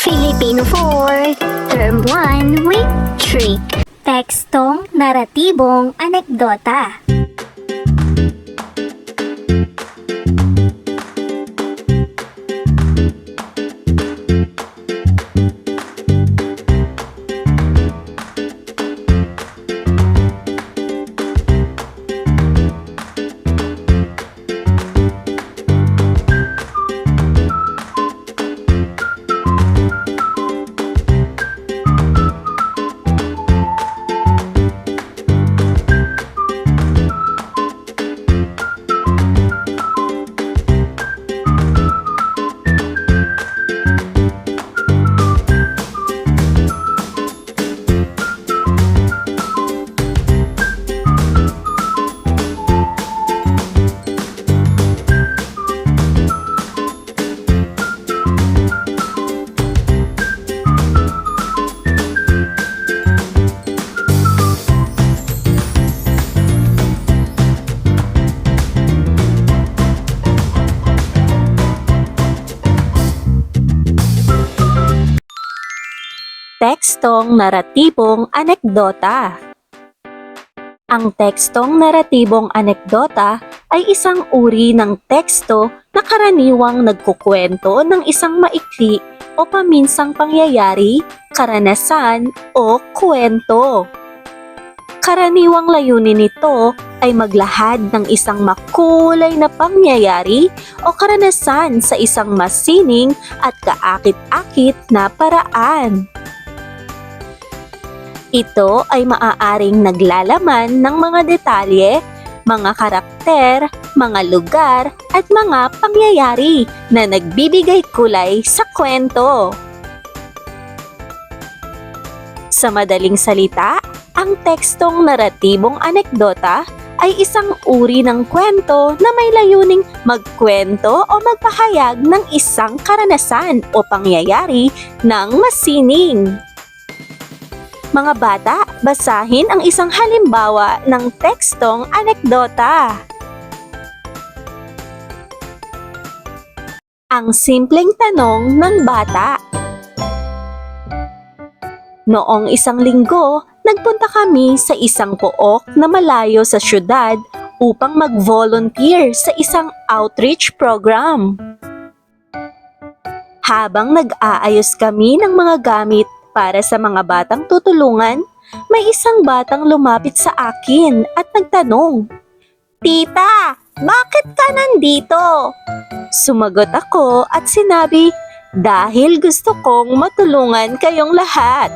Filipino 4, Term 1 with Trick. Tekstong naratibong anekdota. Tekstong naratibong anekdota. Ang tekstong naratibong anekdota ay isang uri ng teksto na karaniwang nagkukwento ng isang maikli o paminsang pangyayari, karanasan o kwento. Karaniwang layunin nito ay maglahad ng isang makulay na pangyayari o karanasan sa isang masining at kaakit-akit na paraan. Ito ay maaaring naglalaman ng mga detalye, mga karakter, mga lugar at mga pangyayari na nagbibigay kulay sa kwento. Sa madaling salita, ang tekstong naratibong anekdota ay isang uri ng kwento na may layuning magkwento o magpahayag ng isang karanasan o pangyayari ng masining. Mga bata, basahin ang isang halimbawa ng tekstong anekdota. Ang simpleng tanong ng bata. Noong isang linggo, nagpunta kami sa isang pook na malayo sa syudad upang mag-volunteer sa isang outreach program. Habang nag-aayos kami ng mga gamit para sa mga batang tutulungan, may isang batang lumapit sa akin at nagtanong, "Tita, bakit ka nandito?" Sumagot ako at sinabi, "Dahil gusto kong matulungan kayong lahat."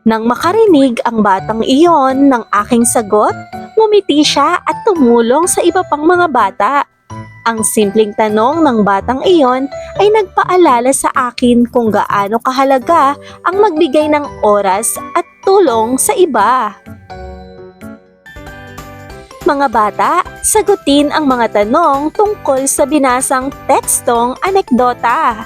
Nang makarinig ang batang iyon ng aking sagot, ngumiti siya at tumulong sa iba pang mga bata. Ang simpleng tanong ng batang iyon ay nagpaalala sa akin kung gaano kahalaga ang magbigay ng oras at tulong sa iba. Mga bata, sagutin ang mga tanong tungkol sa binasang tekstong anekdota.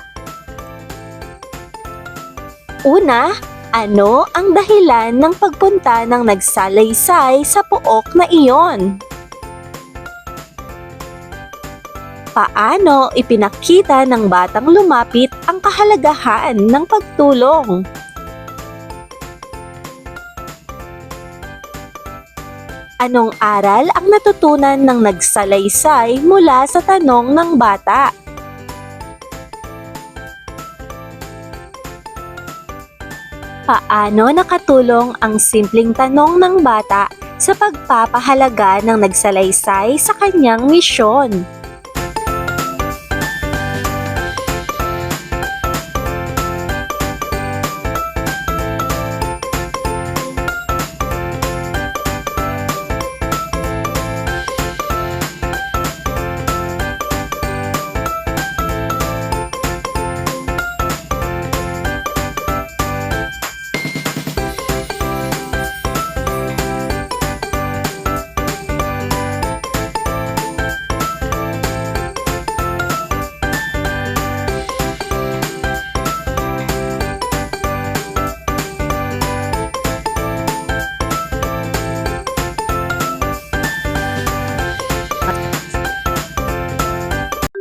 Una, ano ang dahilan ng pagpunta ng nagsalaysay sa pook na iyon? Paano ipinakita ng batang lumapit ang kahalagahan ng pagtulong? Anong aral ang natutunan ng nagsalaysay mula sa tanong ng bata? Paano nakatulong ang simpleng tanong ng bata sa pagpapahalaga ng nagsalaysay sa kanyang misyon?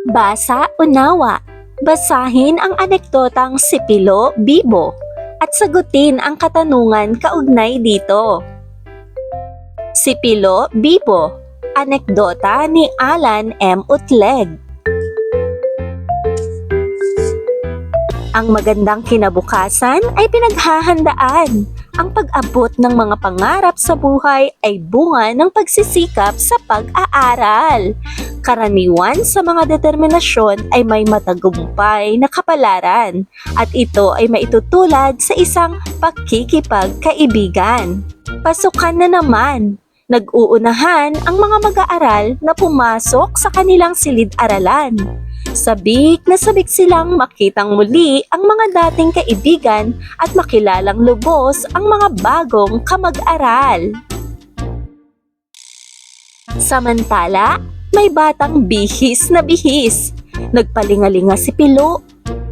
Basa, unawa. Basahin ang anekdotang si Pilo Bibo at sagutin ang katanungan kaugnay dito. Si Pilo Bibo, anekdota ni Alan M. Utleg. Ang magandang kinabukasan ay pinaghahandaan. Ang pag-abot ng mga pangarap sa buhay ay bunga ng pagsisikap sa pag-aaral. Karaniwan sa mga determinasyon ay may matagumpay na kapalaran at ito ay maitutulad sa isang pakikipagkaibigan. Pasukan na naman. Nag-uunahan ang mga mag-aaral na pumasok sa kanilang silid-aralan. Sabik na sabik silang makitang muli ang mga dating kaibigan at makilalang lubos ang mga bagong kamag-aral. Samantala, may batang bihis na bihis. Nagpalingalinga si Pilo.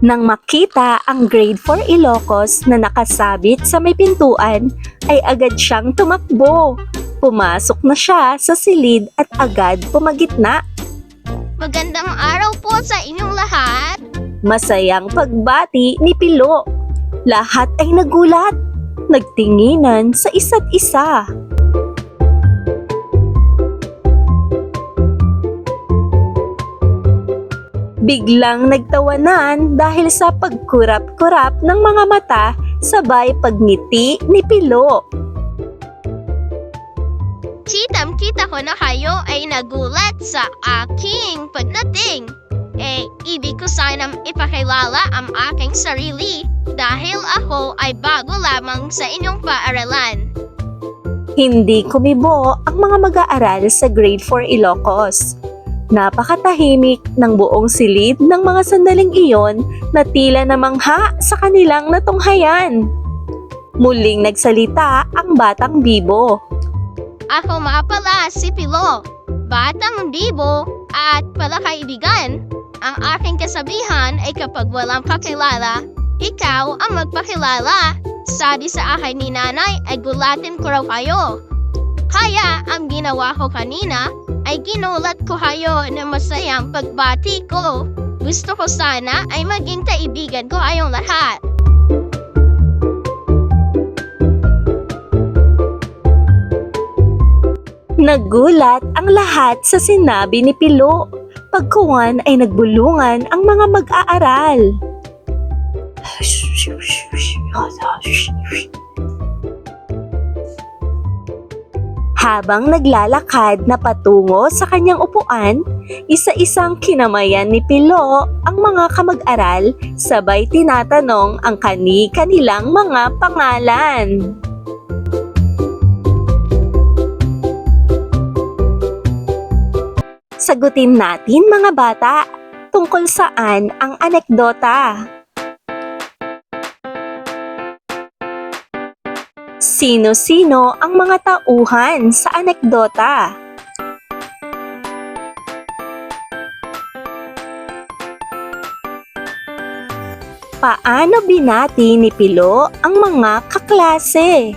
Nang makita ang grade 4 Ilocos na nakasabit sa may pintuan, ay agad siyang tumakbo. Pumasok na siya sa silid at agad pumagitna. Magandang araw po sa inyong lahat. Masayang pagbati ni Pilo. Lahat ay nagulat. Nagtinginan sa isa't isa. Biglang nagtawanan dahil sa pagkurap-kurap ng mga mata sabay pagngiti ni Pilo. Kitang-kita ko na kayo ay nagulat sa aking pagdating. Ibig ko sanang ipakilala ang aking sarili dahil ako ay bago lamang sa inyong paaralan. Hindi kumibo ang mga mag-aaral sa grade 4 Ilocos. Napakatahimik ng buong silid ng mga sandaling iyon na tila namangha sa kanilang natunghayan. Muling nagsalita ang batang bibo. Ako nga pala si Pilo, batang bibo at palakaibigan. Ang aking kasabihan ay kapag walang kakilala, ikaw ang magpakilala. Sabi sa akin ni nanay ay gulatin ko raw kayo. Kaya ang ginawa ko kanina ay ginulat ko kayo na masayang pagbati ko. Gusto ko sana ay maging kaibigan ko kayong lahat. Nagulat ang lahat sa sinabi ni Pilo. Pagkuwan ay nagbulungan ang mga mag-aaral. Habang naglalakad na patungo sa kanyang upuan, isa-isang kinamayan ni Pilo ang mga kamag-aral sabay tinatanong ang kani-kanilang mga pangalan. Sagutin natin mga bata, tungkol saan ang anekdota? Sino-sino ang mga tauhan sa anekdota? Paano binati ni Pilo ang mga kaklase?